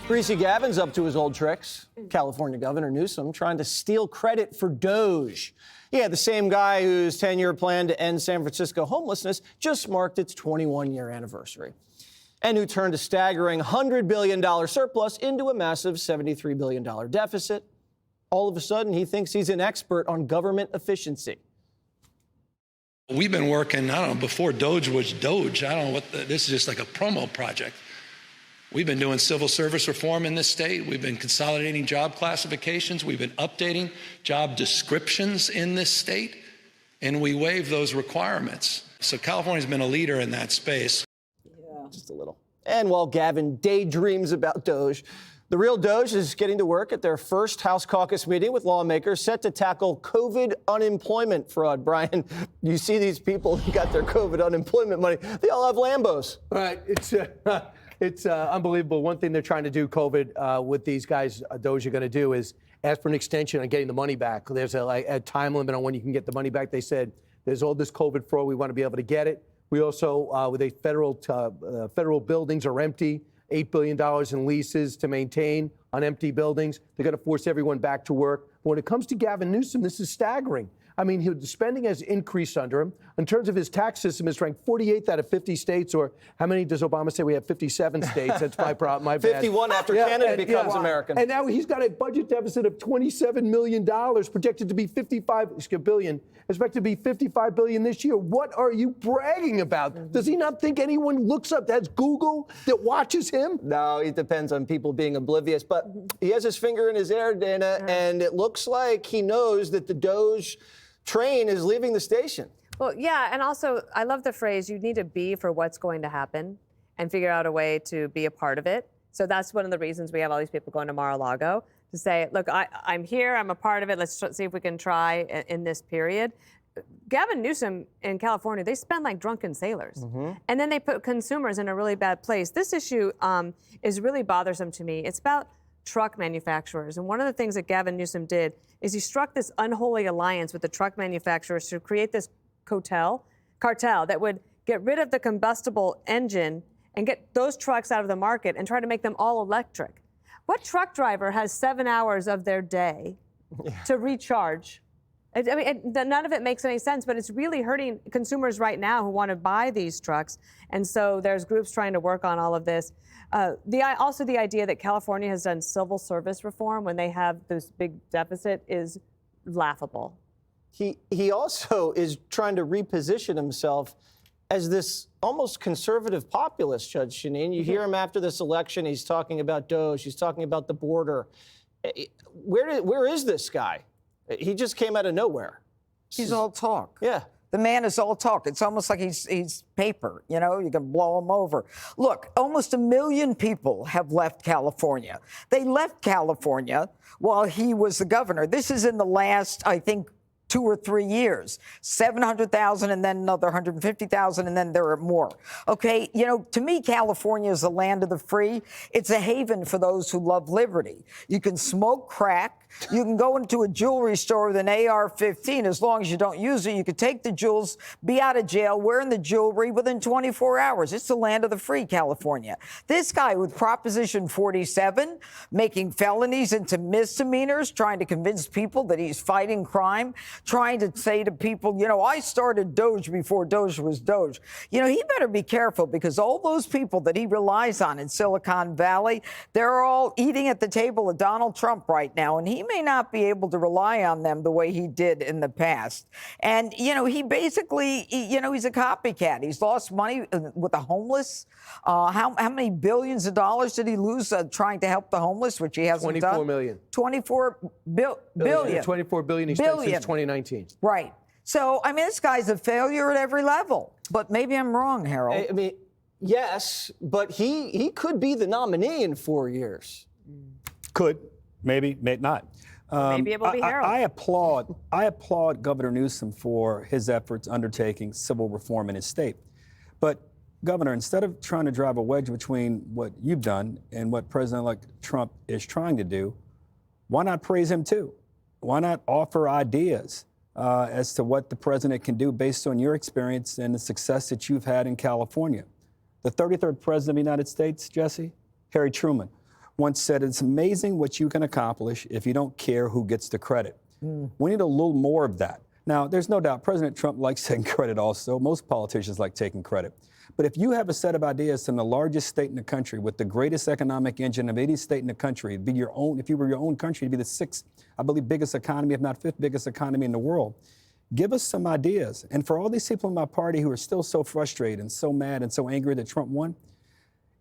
Greasy Gavin's up to his old tricks. California Governor Newsom trying to steal credit for DOGE. Yeah, the same guy whose 10-year plan to end San Francisco homelessness just marked its 21-year anniversary. And who turned a staggering $100 billion surplus into a massive $73 billion deficit. All of a sudden, he thinks he's an expert on government efficiency. We've been working, I don't know, before DOGE was DOGE. I don't know what, this is just like a promo project. We've been doing civil service reform in this state. We've been consolidating job classifications. We've been updating job descriptions in this state, and we waive those requirements. So California's been a leader in that space. Yeah, just a little. And while Gavin daydreams about DOGE, the real DOGE is getting to work at their first House caucus meeting with lawmakers set to tackle COVID unemployment fraud. Brian, you see these people who got their COVID unemployment money. They all have Lambos. All right. It's unbelievable. One thing they're trying to do, COVID, with these guys, DOGE are going to do is ask for an extension on getting the money back. There's a time limit on when you can get the money back. They said there's all this COVID fraud. We want to be able to get it. We also, with a federal buildings are empty, $8 billion in leases to maintain on empty buildings. They're going to force everyone back to work. When it comes to Gavin Newsom, this is staggering. I mean, the spending has increased under him. In terms of his tax system, it's ranked 48th out of 50 states, or how many does Obama say we have? 57 states. That's my problem. My bad. 51 after Canada becomes American. And now he's got a budget deficit of $27 million, projected to be expected to be $55 billion this year. What are you bragging about? Does he not think anyone looks up? That's Google that watches him? No, it depends on people being oblivious. But he has his finger in his air, Dana, and it looks like he knows that the DOGE train is leaving the station. Well, yeah, and also I love the phrase, you need to be for what's going to happen and figure out a way to be a part of it. So that's one of the reasons we have all these people going to Mar-a-Lago, to say, look, I'm here, I'm a part of it, let's see if we can try in this period. Gavin Newsom in California, they spend like drunken sailors. And then they put consumers in a really bad place. This issue is really bothersome to me. It's about truck manufacturers. And one of the things that Gavin Newsom did is he struck this unholy alliance with the truck manufacturers to create this cartel that would get rid of the combustible engine and get those trucks out of the market and try to make them all electric. What truck driver has 7 hours of their day to recharge? I mean, none of it makes any sense, but it's really hurting consumers right now who want to buy these trucks. And so there's groups trying to work on all of this. Also, the idea that California has done civil service reform when they have this big deficit is laughable. He also is trying to reposition himself as this almost conservative populist, Judge Shanine. You hear him after this election, he's talking about DOGE, he's talking about the border. Where is this guy? He just came out of nowhere. He's all talk. Yeah. The man is all talk. It's almost like he's paper, you know, you can blow him over. Look, almost 1 million people have left California. They left California while he was the governor. This is in the last, I think, 2 or 3 years, 700,000 and then another 150,000 and then there are more. Okay, you know, to me, California is the land of the free. It's a haven for those who love liberty. You can smoke crack. You can go into a jewelry store with an AR-15. As long as you don't use it, you can take the jewels, be out of jail, wearing the jewelry within 24 hours. It's the land of the free, California. This guy with Proposition 47, making felonies into misdemeanors, trying to convince people that he's fighting crime, trying to say to people, you know, I started DOGE before DOGE was DOGE. You know, he better be careful because all those people that he relies on in Silicon Valley, they're all eating at the table of Donald Trump right now, and he may not be able to rely on them the way he did in the past. And, you know, he basically, you know, he's a copycat. He's lost money with the homeless. How many billions of dollars did he lose trying to help the homeless, which he hasn't done? 24 million. 24 billion. 24 billion he spent since 2019. Right. So, I mean, this guy's a failure at every level. But maybe I'm wrong, Harold. I mean, yes, but he could be the nominee in 4 years. Could. Maybe, maybe not. Maybe it will be Harold. I applaud Governor Newsom for his efforts undertaking civil reform in his state. But, Governor, instead of trying to drive a wedge between what you've done and what President-elect Trump is trying to do, why not praise him too? Why not offer ideas as to what the president can do based on your experience and the success that you've had in California? The 33rd president of the United States, Jesse, Harry Truman, once said, it's amazing what you can accomplish if you don't care who gets the credit. We need a little more of that. Now, there's no doubt President Trump likes taking credit also. Most politicians like taking credit. But if you have a set of ideas from the largest state in the country with the greatest economic engine of any state in the country, it'd be your own, if you were your own country, it'd be the sixth, I believe, biggest economy, if not fifth biggest economy in the world. Give us some ideas. And for all these people in my party who are still so frustrated and so mad and so angry that Trump won,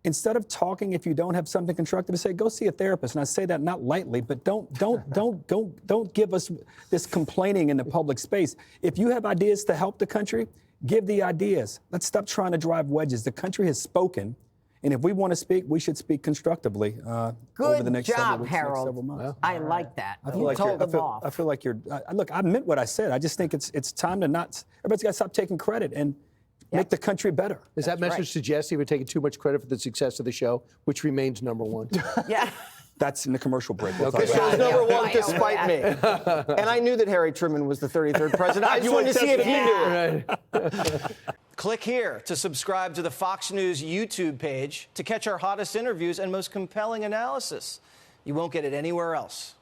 instead of talking, if you don't have something constructive to say, go see a therapist. And I say that not lightly, but don't give us this complaining in the public space. If you have ideas to help the country, give the ideas. Let's stop trying to drive wedges. The country has spoken, and if we want to speak, we should speak constructively over the next several weeks, next several months. Good job, Harold. I like that. I feel You like told them off. I feel like you're. Look, I meant what I said. I just think it's time to not. Everybody's got to stop taking credit and make the country better. Does that message suggest you were taking too much credit for the success of the show, which remains #1? Yeah. That's in the commercial break. We'll The talk show's about number that. one despite me. And I knew that Harry Truman was the 33rd president. I just wanted to see if he knew it. Click here to subscribe to the Fox News YouTube page to catch our hottest interviews and most compelling analysis. You won't get it anywhere else.